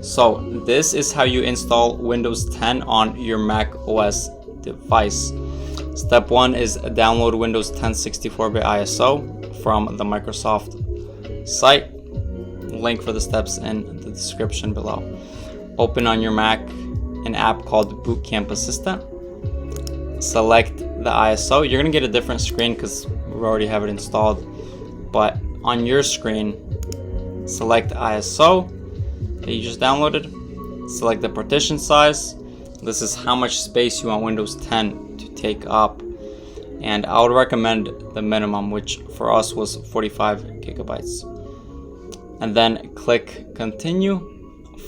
So this is how you install Windows 10 on your Mac OS device. Step 1 is download Windows 10 64-bit ISO from the Microsoft site. Link for the steps in the description below. Open on your Mac an app called Boot Camp Assistant. Select the ISO. You're gonna get a different screen because we already have it installed, but on your screen, select the ISO that you just downloaded. Select the partition size. This is how much space you want Windows 10 to take up, and I would recommend the minimum, which for us was 45 gigabytes. And then click continue.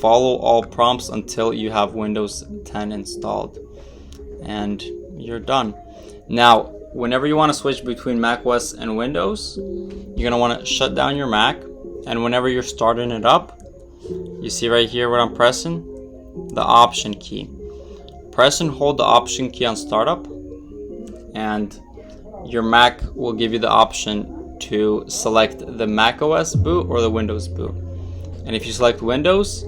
Follow all prompts until you have Windows 10 installed, and you're done. Now, whenever you want to switch between macOS and Windows, you're gonna want to shut down your Mac, and whenever you're starting it up, you see right here what I'm pressing? The Option key. Press and hold the Option key on startup, and your Mac will give you the option to select the macOS boot or the Windows boot. And if you select Windows,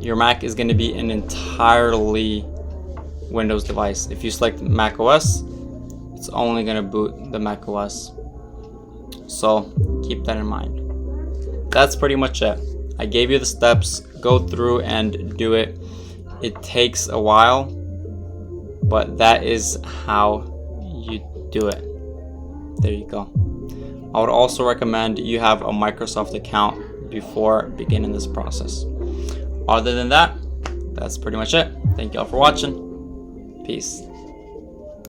your Mac is going to be an entirely Windows device. If you select macOS, it's only going to boot the macOS. So keep that in mind. That's pretty much it. I gave you the steps. Go through and do it. It takes a while, but that is how you do it. There you go. I would also recommend you have a Microsoft account before beginning this process. Other than that, that's pretty much it. Thank you all for watching. Peace.